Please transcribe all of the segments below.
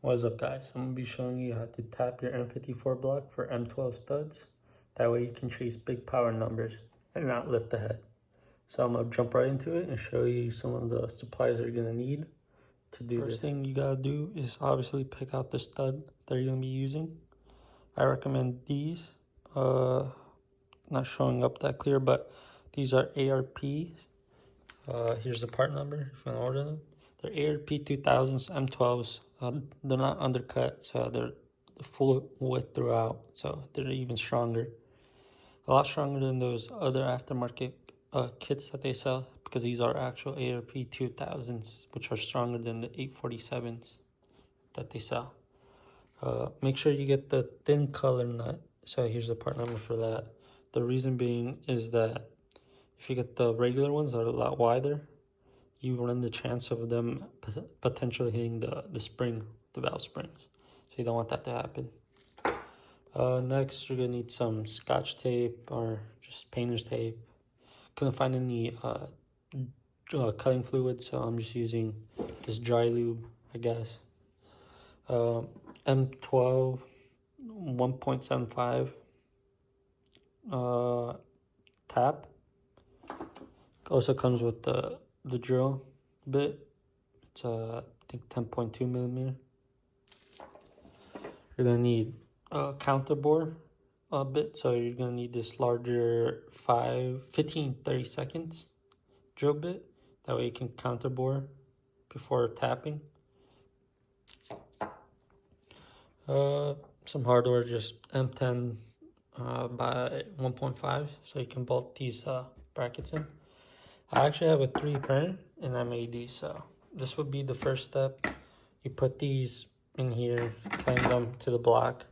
What's up, guys? I'm going to be showing you how to tap your M54 block for M12 studs. That way you can chase big power numbers and not lift the head. So I'm going to jump right into it and show you some of the supplies that you're going to need to do this. First thing you got to do is obviously pick out the stud that you're going to be using. I recommend these. Not showing up that clear, but these are ARPs. Here's the part number if you want to order them. They're ARP 2000s M12s. They're not undercut, so they're the full width throughout, so they're even stronger. A lot stronger than those other aftermarket kits that they sell, because these are actual ARP 2000s, which are stronger than the 847s that they sell. Make sure you get the thin color nut. So here's the part number for that. The reason being is that if you get the regular ones that are a lot wider, you run the chance of them potentially hitting the spring, the valve springs. So you don't want that to happen. Next, you're gonna need some Scotch tape or just painter's tape. Couldn't find any cutting fluid, so I'm just using this dry lube, I guess. M12 1.75 tap. Also comes with the drill bit. It's I think 10.2 millimeter. You're gonna need a counter bore bit, so you're gonna need this larger 30 seconds drill bit. That way you can counter bore before tapping. Some hardware, just M10 by 1.5, so you can bolt these brackets in. I actually have a 3D printer and I made these, so this would be the first step. You put these in here, clamp them to the block.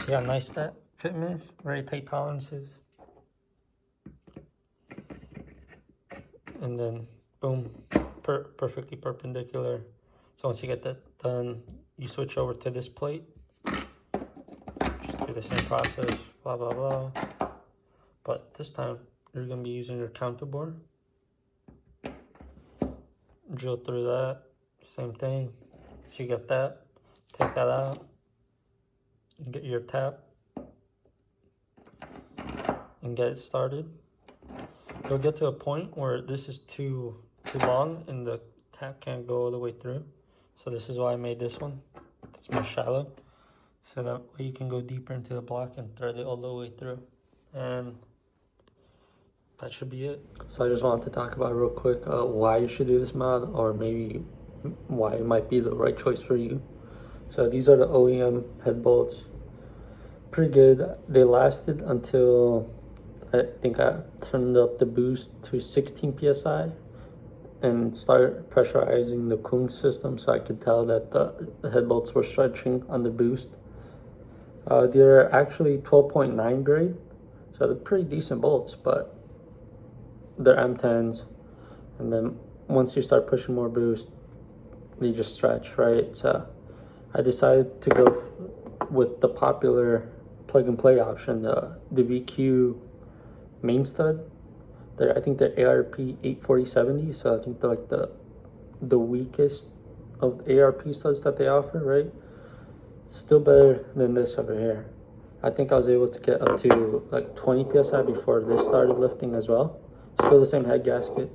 See how nice that fitment is? Very tight tolerances. And then boom, perfectly perpendicular. So once you get that done, you switch over to this plate. Just do the same process, blah, blah, blah. But this time, you're going to be using your counter bore. Drill through that, same thing. So you get that, take that out, and get your tap, and get it started. You'll get to a point where this is too long and the tap can't go all the way through. So this is why I made this one. It's more shallow, so that way you can go deeper into the block and thread it all the way through. And that should be it. So I just wanted to talk about real quick why you should do this mod, or maybe why it might be the right choice for you. So these are the OEM head bolts. Pretty good. They lasted until I think I turned up the boost to 16 psi and started pressurizing the cooling system, so I could tell that the head bolts were stretching under boost. They're actually 12.9 grade, so they're pretty decent bolts, but they're M10s, and then once you start pushing more boost, they just stretch, right? So I decided to go with the popular plug and play option, the VQ main stud. I think they're ARP 840/70, so I think they're like the weakest of ARP studs that they offer, right? Still better than this over here. I think I was able to get up to like 20 psi before this started lifting as well. Still the same head gasket,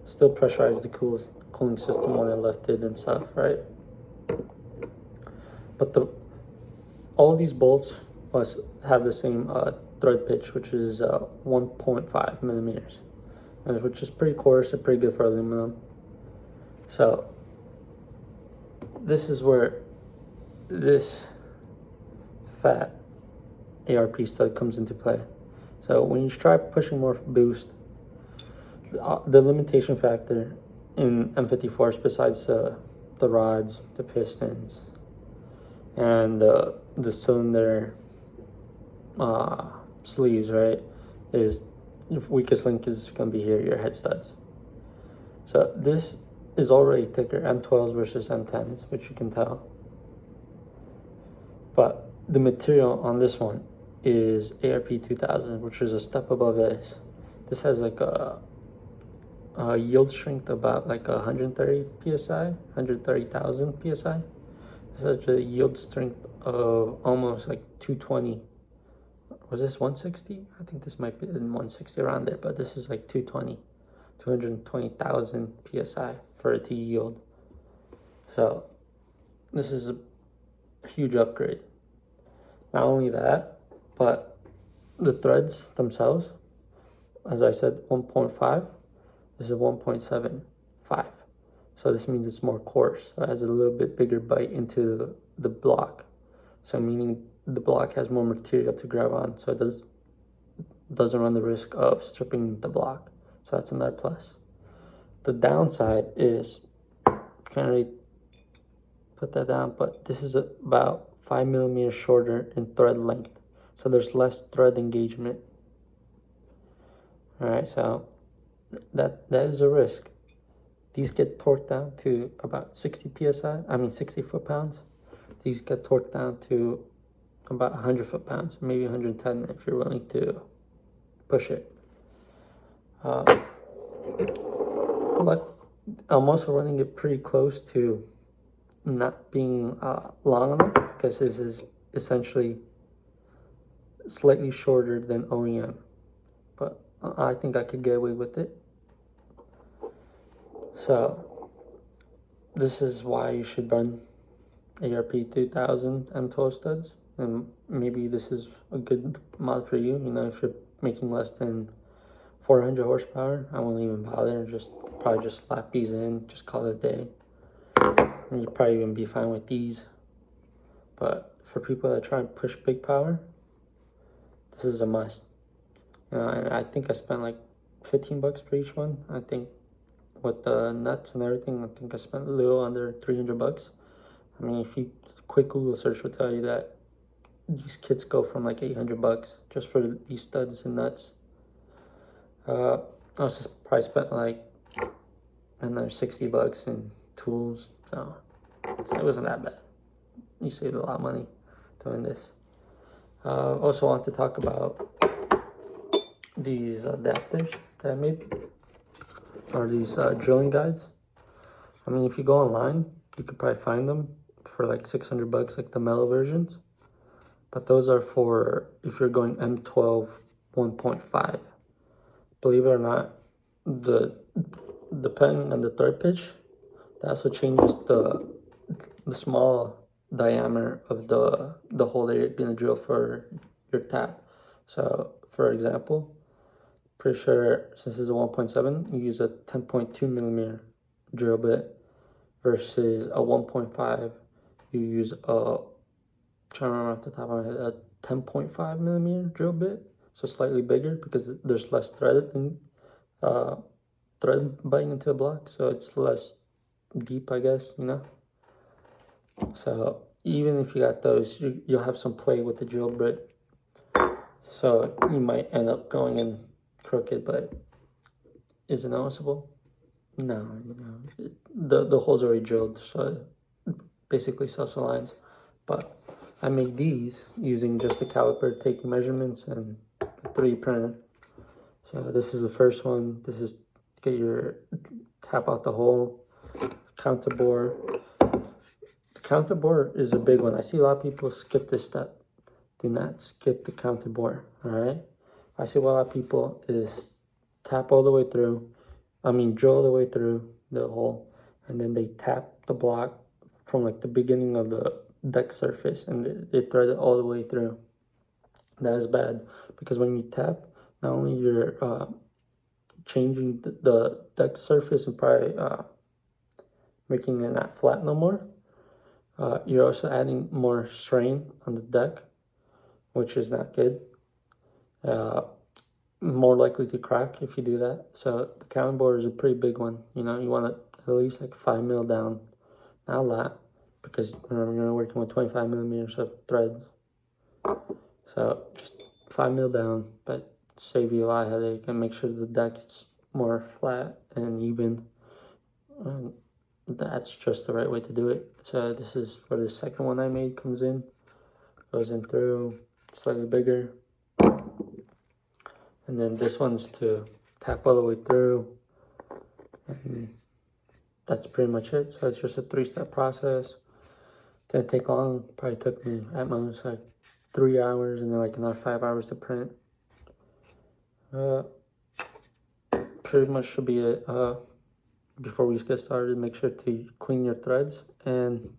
still pressurized the cooling system when it lifted and stuff, right? But all of these bolts must have the same thread pitch, which is 1.5 millimeters, which is pretty coarse and pretty good for aluminum. So this is where this fat ARP stud comes into play. So when you try pushing more boost, the limitation factor in M54s, besides the rods, the pistons, and the cylinder sleeves, right, is your weakest link is going to be here, your head studs. So this is already thicker, M12s versus M10s, which you can tell. But the material on this one is ARP 2000, which is a step above this. This has like a yield strength about like 130 psi, 130,000 psi. Such a yield strength of almost like 220. Was this 160? I think this might be 160 around there, but this is like 220. 220,000 psi for it to yield. So this is a huge upgrade. Not only that, but the threads themselves, as I said, 1.5. This is 1.75. So this means it's more coarse. So it has a little bit bigger bite into the block. So meaning the block has more material to grab on, so it doesn't run the risk of stripping the block. So that's another plus. The downside is, can't really put that down, but this is about 5 millimeters shorter in thread length. So there's less thread engagement. All right, so that is a risk. These get torqued down to about 60 foot-pounds. These get torqued down to about 100 foot-pounds, maybe 110 if you're willing to push it. But I'm also running it pretty close to not being long enough, because this is essentially slightly shorter than OEM. But I think I could get away with it. So this is why you should run ARP 2000 M12 studs, and maybe this is a good mod for you. You know, if you're making less than 400 horsepower, I won't even bother. Probably just slap these in, just call it a day. And you'd probably even be fine with these. But for people that try and push big power, this is a must. You know, and I think I spent like 15 bucks for each one. I think with the nuts and everything, I think I spent a little under 300 bucks. I mean, if you quick Google search will tell you that these kits go from like 800 bucks just for these studs and nuts. I also probably spent like another 60 bucks in tools, so it wasn't that bad. You saved a lot of money doing this. Also want to talk about these adapters that I made, or these drilling guides. I mean, if you go online, you could probably find them for like 600 bucks, like the metal versions. But those are for if you're going M12 1.5. Believe it or not, depending on the thread pitch, that also changes the small diameter of the hole that you're gonna drill for your tap. So for example, pretty sure since it's a 1.7, you use a 10.2 millimeter drill bit versus a 1.5. You use trying to remember off the top of my head, a 10.5 millimeter drill bit, so slightly bigger because there's less thread biting into the block, so it's less deep, I guess, you know. So even if you got those, you'll have some play with the drill bit, so you might end up going in crooked, but is it noticeable? No, you know, the hole's already drilled, so it basically self-aligns. But I made these using just a caliper, taking measurements, and a 3D printer. So this is the first one. This is tap out the hole, counter bore. The counter bore is a big one. I see a lot of people skip this step. Do not skip the counter bore, all right? I see what a lot of people is tap all the way through. Drill all the way through the hole, and then they tap the block from like the beginning of the deck surface, and they thread it all the way through. That is bad, because when you tap, not only you're changing the deck surface and probably making it not flat no more, you're also adding more strain on the deck, which is not good. More likely to crack if you do that. So the counter bore is a pretty big one. You know, you want it at least like 5 mil down, not a lot, because remember you're working with 25 millimeters of threads. So just 5 mil down, but save you a lot of headache, and make sure the deck is more flat and even. And that's just the right way to do it. So this is where the second one I made comes in. Goes in through, slightly bigger. And then this one's to tap all the way through. And that's pretty much it. So it's just a 3-step process. Didn't take long. Probably took me at most like 3 hours and then like another 5 hours to print. Pretty much should be it. Before we get started, make sure to clean your threads and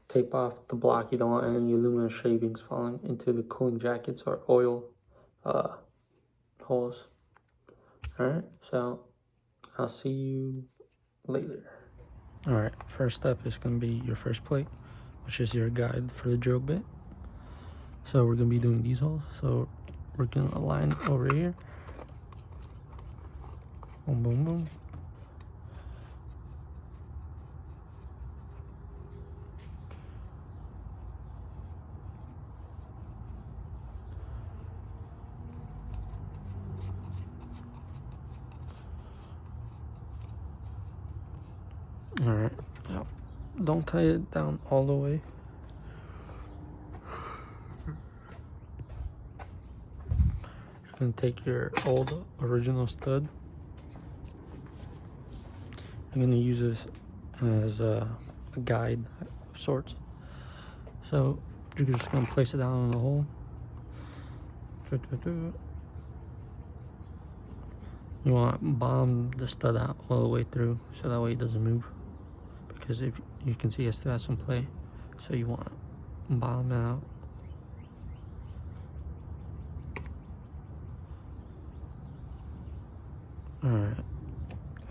tape off the block. You don't want any aluminum shavings falling into the cooling jackets or oil holes. Alright, so I'll see you later. Alright, first step is going to be your first plate, which is your guide for the drill bit. So we're going to be doing these holes. So we're going to align over here. Boom, boom, boom. Alright, yep. Don't tie it down all the way. You're going to take your old original stud. I'm going to use this as a guide of sorts. So you're just going to place it down in the hole. You want to bomb the stud out all the way through so that way it doesn't move. Because if you can see, it still has some play. So you want to bomb it out. Alright.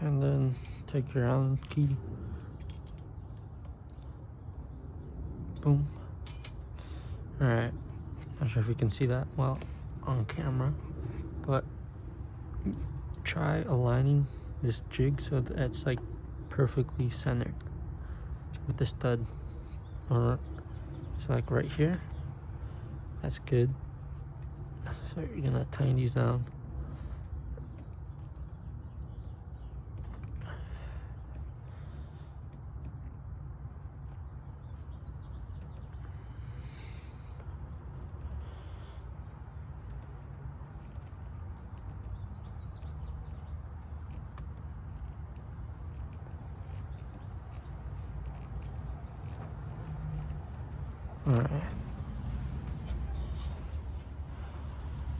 And then take your Allen key. Boom. Alright. Not sure if you can see that well on camera, but try aligning this jig so that it's like perfectly centered with the stud. So like right here, that's good. So you're gonna tighten these down. Alright.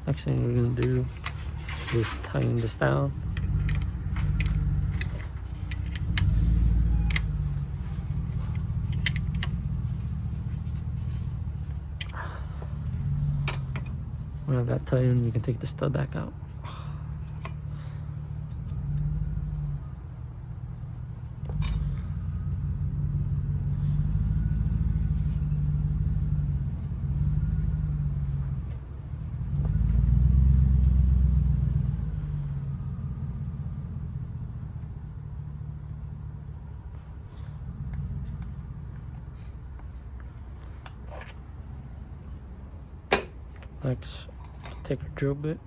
Next thing we're gonna do is tighten this down. When I got tightened, you can take the stud back out. Next, take a drill bit,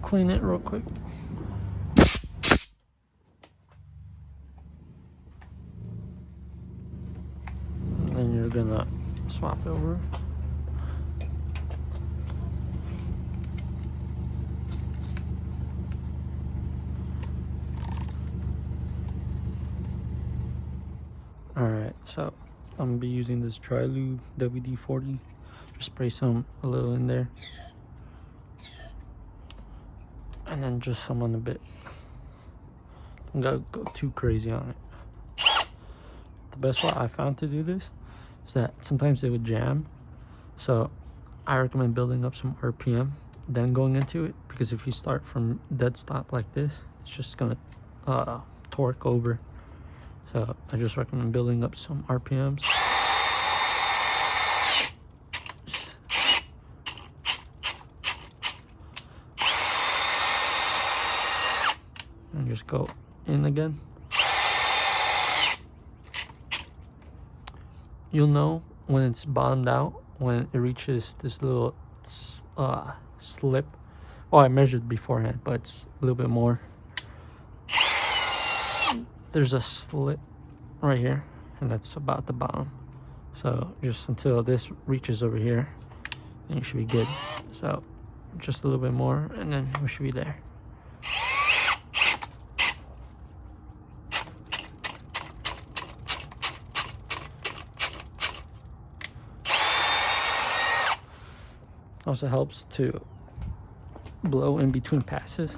clean it real quick. And then you're gonna swap it over. Alright, so I'm gonna be using this dry lube WD-40. Just spray a little in there, and then just some on the bit. Don't gotta go too crazy on it. The best way I found to do this is that sometimes they would jam, so I recommend building up some RPM, then going into it, because if you start from dead stop like this, it's just gonna torque over. So I just recommend building up some RPMs. And just go in again. You'll know when it's bottomed out when it reaches this little slip. Well, I measured beforehand, but it's a little bit more. There's a slit right here, and that's about the bottom. So just until this reaches over here, then you should be good. So just a little bit more, and then we should be there. Also helps to blow in between passes.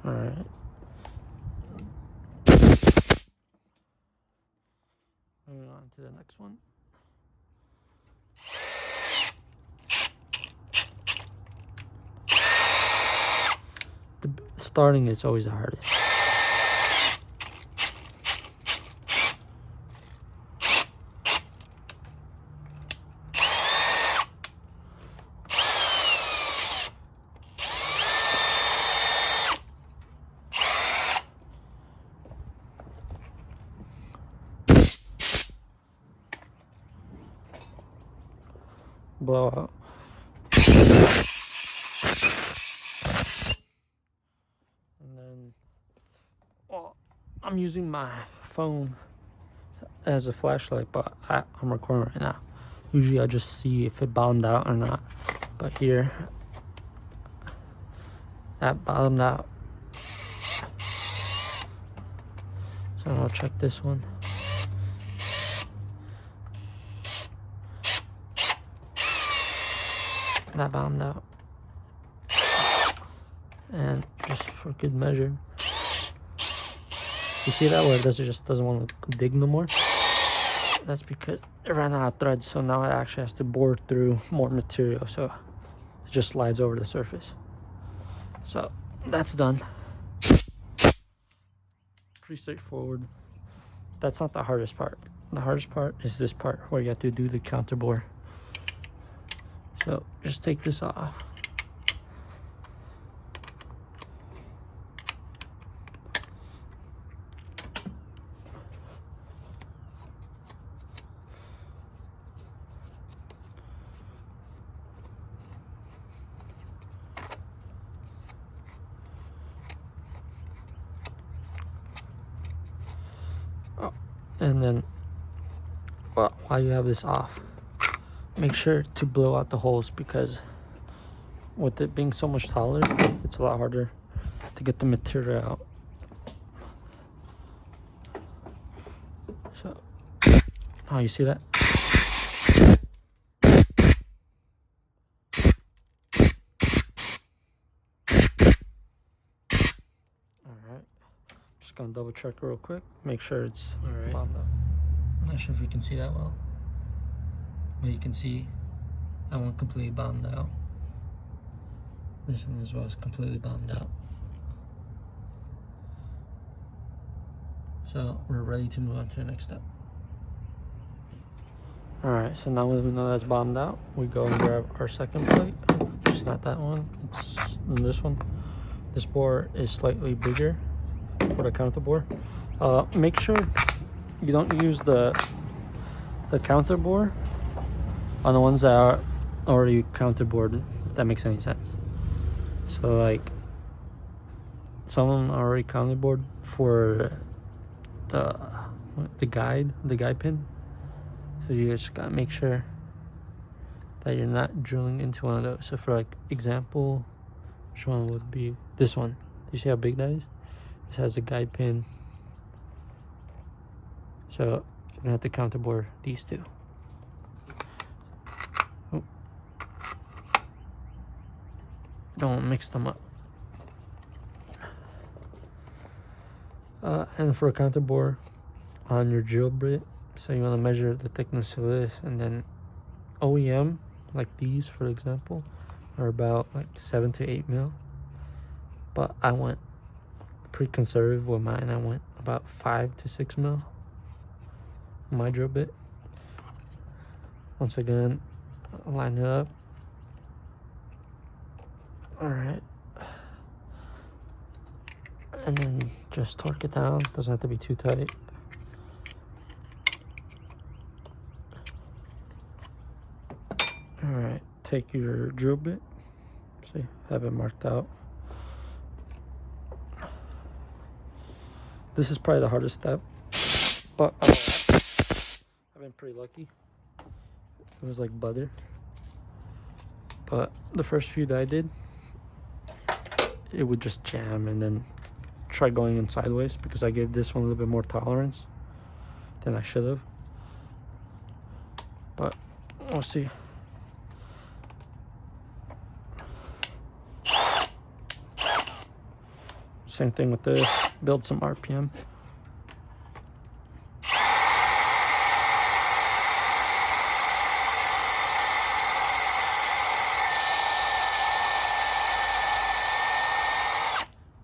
All right. Moving on to the next one. The starting is always the hardest. Blow out. And then, well, I'm using my phone as a flashlight, but I'm recording right now. Usually I just see if it bottomed out or not, but here that bottomed out. So I'll check this one. That bottomed out. And just for good measure, you see that where it just doesn't want to dig no more? That's because it ran out of threads, so now it actually has to bore through more material, so it just slides over the surface. So that's done. Pretty straightforward. That's not the hardest part. The hardest part is this part where you have to do the counter bore. So just take this off. Oh, and then, well, while you have this off, make sure to blow out the holes, because with it being so much taller, it's a lot harder to get the material out. So, oh, you see that? Alright, just gonna double check real quick, make sure it's bombed out. I'm not sure if you can see that well. But you can see that one completely bombed out. This one as well is completely bombed out. So we're ready to move on to the next step. Alright, so now we know that's bombed out, we go and grab our second plate. It's not that one, it's this one. This bore is slightly bigger for the counter bore. Make sure you don't use the counter bore on the ones that are already counterboarded, if that makes any sense. So like, some of them are already counterboard for the guide pin. So you just gotta make sure that you're not drilling into one of those. So for like example, which one would be this one? Do you see how big that is? This has a guide pin. So you're gonna have to counterboard these two. Don't mix them up. And for a counter bore on your drill bit, so you want to measure the thickness of this, and then OEM, like these for example, are about like 7 to 8 mil. But I went pretty conservative with mine. I went about 5 to 6 mil. My drill bit. Once again, line it up. Alright, and then just torque it down, doesn't have to be too tight. Alright, Alright, take your drill bit. See, have it marked out. This is probably the hardest step, but I've been pretty lucky. It was like butter. But the first few that I did, it would just jam and then try going in sideways because I gave this one a little bit more tolerance than I should have. But we'll see. Same thing with this, build some RPM.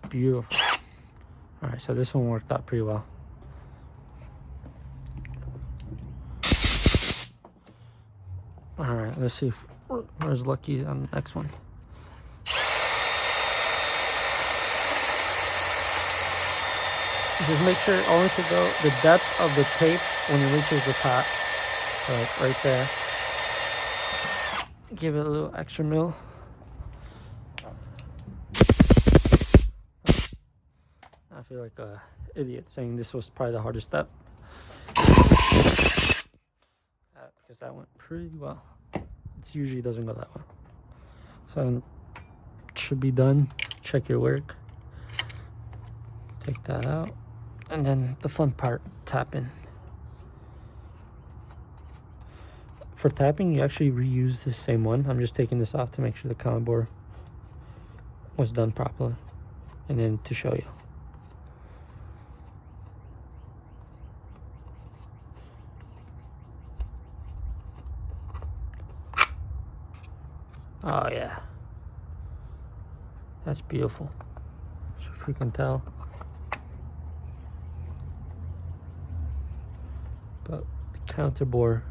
Beautiful. All right, so this one worked out pretty well. All right, let's see if where's Lucky on the next one. Just make sure only to go the depth of the tape when it reaches the top. So right there. Give it a little extra mil. I feel like an idiot saying this was probably the hardest step. Because that went pretty well. It usually doesn't go that well. So it should be done. Check your work. Take that out. And then the fun part, tapping. For tapping, you actually reuse the same one. I'm just taking this off to make sure the common bore was done properly. And then to show you. Oh yeah. That's beautiful. So if you can tell. But the counter bore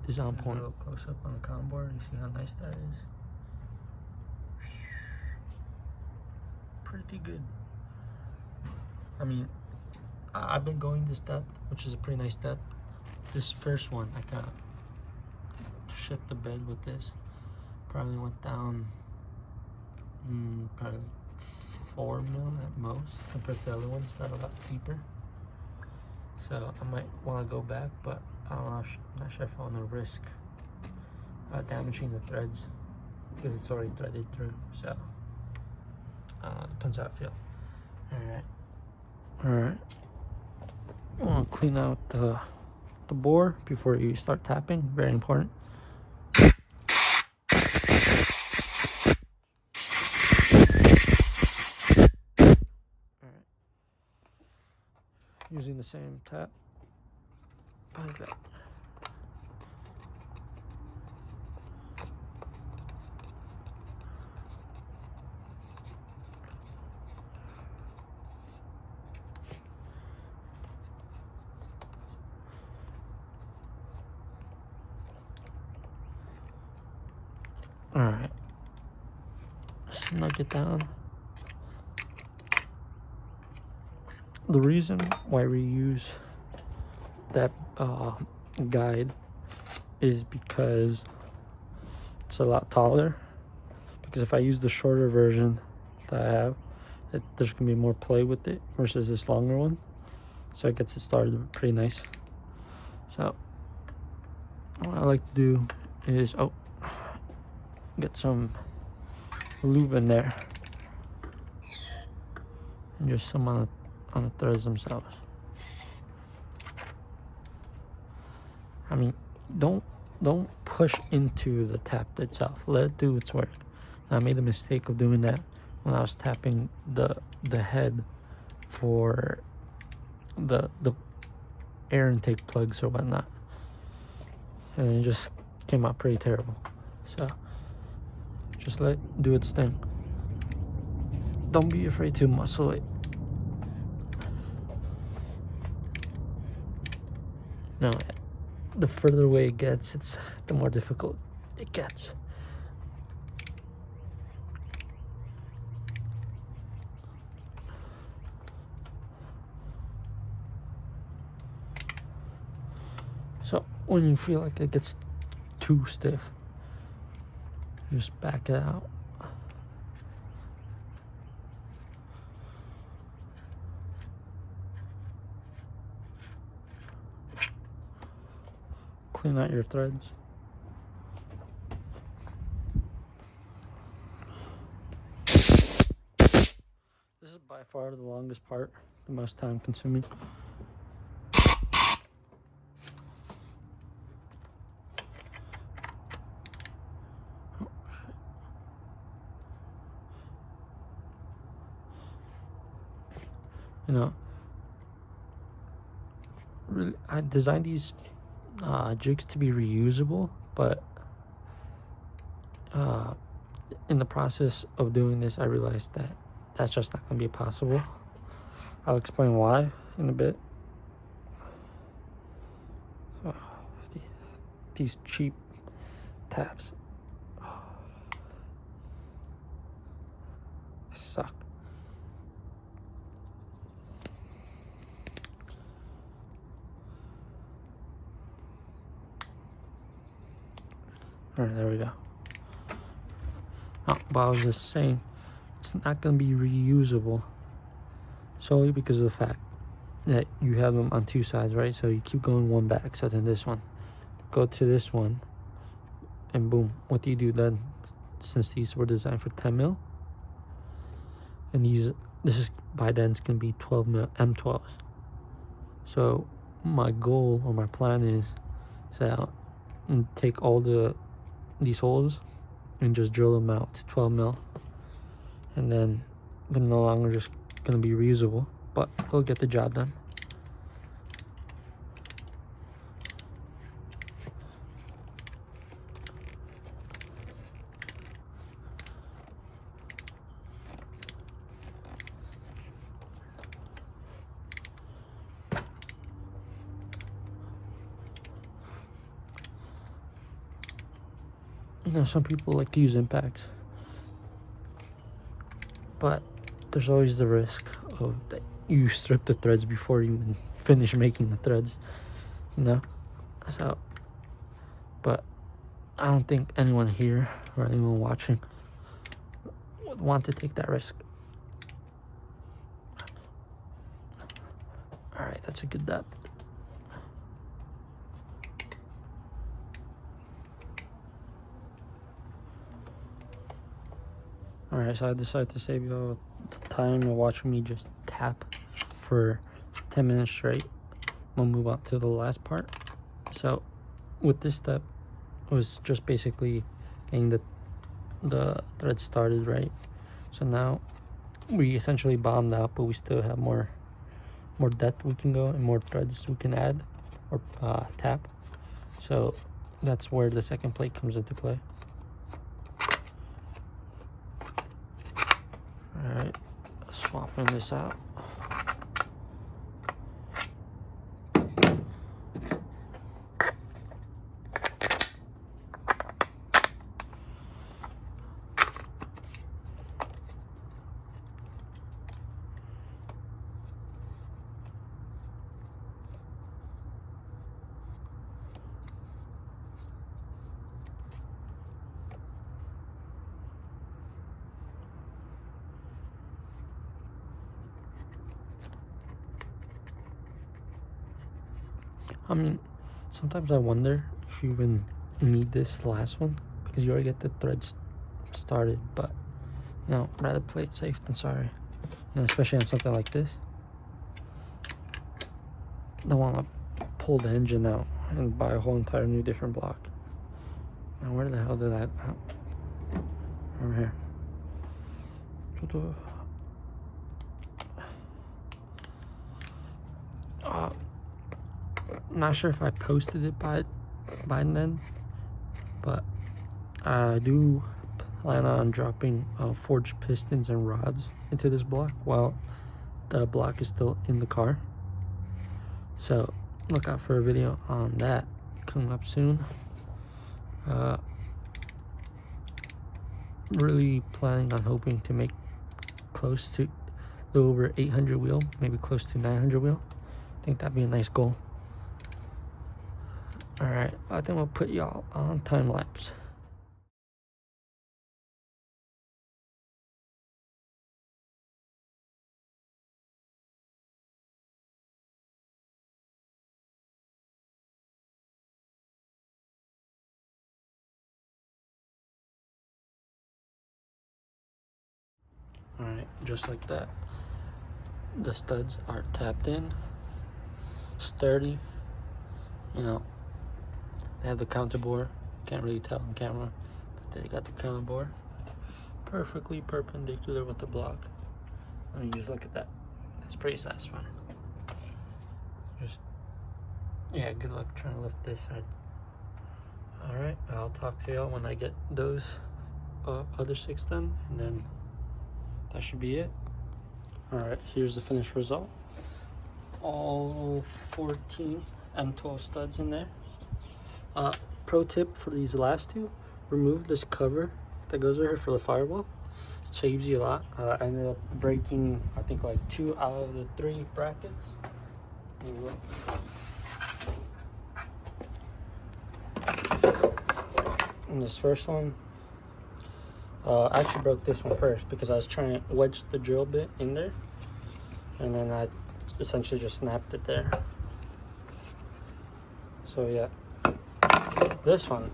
is on point. A little close up on the counter bore. You see how nice that is? Pretty good. I mean, I've been going this depth, which is a pretty nice depth. This first one, I kind of shit the bed with this. Probably went down probably 4 mil at most compared to the other ones that are a lot deeper. So I might want to go back, but I'm not sure if I want to risk damaging the threads because it's already threaded through. So depends how I feel. All right. I want to clean out the bore before you start tapping. Very important. Using the same tap. Like that. All right. Snug it down. The reason why we use that guide is because it's a lot taller. Because if I use the shorter version that I have, there's gonna be more play with it versus this longer one. So it gets it started pretty nice. So what I like to do is get some lube in there and just some on the threads themselves. I mean, don't push into the tap itself. Let it do its work. I made the mistake of doing that when I was tapping the head for the air intake plugs or whatnot, and it just came out pretty terrible. So just let it do its thing. Don't be afraid to muscle it. Now, the further away it gets, the more difficult it gets. So when you feel like it gets too stiff, Just back it out. Clean out your threads. This is by far the longest part, the most time consuming. You know, really, I designed these jigs to be reusable, but in the process of doing this, I realized that that's just not going to be possible. I'll explain why in a bit. These cheap tabs suck. All right, there we go. Oh, but I was just saying, it's not going to be reusable solely because of the fact that you have them on two sides, right? So you keep going one back. So then this one, go to this one, and boom. What do you do then? Since these were designed for 10 mil, and this is by then it's going to be 12 mil M12s. So my goal or my plan is to take all these holes and just drill them out to 12 mil, and then they're no longer just gonna be reusable, but they'll get the job done. You know, some people like to use impacts, but there's always the risk of that you strip the threads before you even finish making the threads, you know? So, but I don't think anyone here or anyone watching would want to take that risk. All right, that's a good depth. Alright, so I decided to save you all the time of watching me just tap for 10 minutes straight. We'll move on to the last part. So with this step, it was just basically getting the thread started, right? So now we essentially bombed out, but we still have more depth we can go and more threads we can add or tap. So that's where the second plate comes into play. Alright, swapping this out. I mean, sometimes I wonder if you even need this last one because you already get the threads started, but you know, rather play it safe than sorry. And especially on something like this, don't want to pull the engine out and buy a whole entire new different block. Now where the hell did that over here? Not sure if I posted it by then, but I do plan on dropping forged pistons and rods into this block while the block is still in the car. So look out for a video on that coming up soon. Really planning on hoping to make close to a little over 800 wheel, maybe close to 900 wheel. I think that'd be a nice goal. All right, I think we'll put y'all on time lapse. All right, just like that. The studs are tapped in, sturdy. You know, they have the counter bore. Can't really tell on camera, but they got the counter bore perfectly perpendicular with the block. I mean, just look at that. That's pretty satisfying. Just, yeah, good luck trying to lift this side. All right, I'll talk to y'all when I get those other 6 done, and then that should be it. All right, here's the finished result. All 14 M12 studs in there. Pro tip for these last 2, remove this cover that goes over here for the firewall. It saves you a lot. I ended up breaking, I think, like 2 out of the 3 brackets. And this first one, I actually broke this one first because I was trying to wedge the drill bit in there, and then I essentially just snapped it there. So yeah, this one,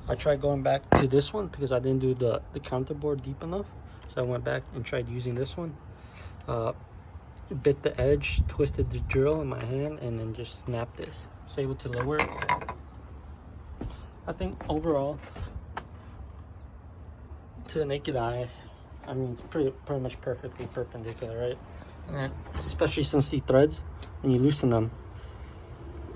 I tried going back to this one because I didn't do the counter bore deep enough. So I went back and tried using this one. Bit the edge, twisted the drill in my hand, and then just snapped this. Was able to lower it. I think overall, to the naked eye, I mean, it's pretty much perfectly perpendicular, right? And then, especially since the threads, when you loosen them,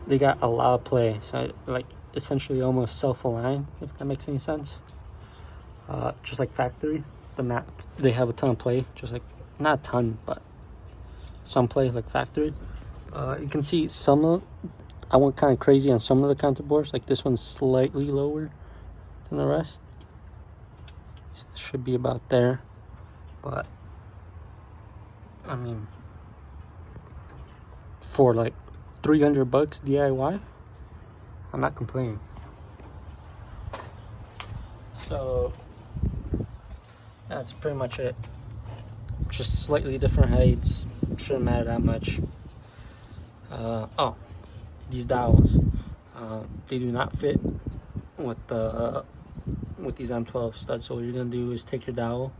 they got a lot of play. So like essentially almost self-align, if that makes any sense. Just like factory, they have a ton of play, just like, not a ton, but some play like factory. You can see I went kind of crazy on some of the counter bores. Like this one's slightly lower than the rest. Should be about there, but I mean, for like $300 DIY, I'm not complaining. So that's pretty much it. Just slightly different heights. Shouldn't matter that much. Oh, these dowels, they do not fit with these M12 studs. So what you're gonna do is take your dowel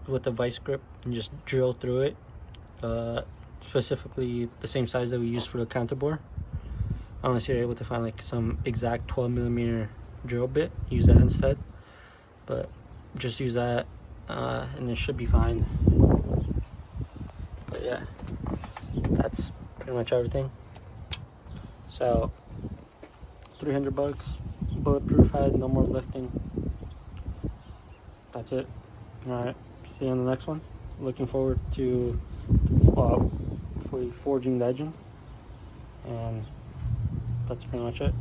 with the vice grip and just drill through it. Specifically the same size that we used for the counter bore. Unless you're able to find like some exact 12mm drill bit, use that instead. But just use that, and it should be fine. But yeah, that's pretty much everything. So $300, bulletproof head, no more lifting. That's it. All right, see you on the next one. Looking forward to hopefully forging the engine, and that's pretty much it.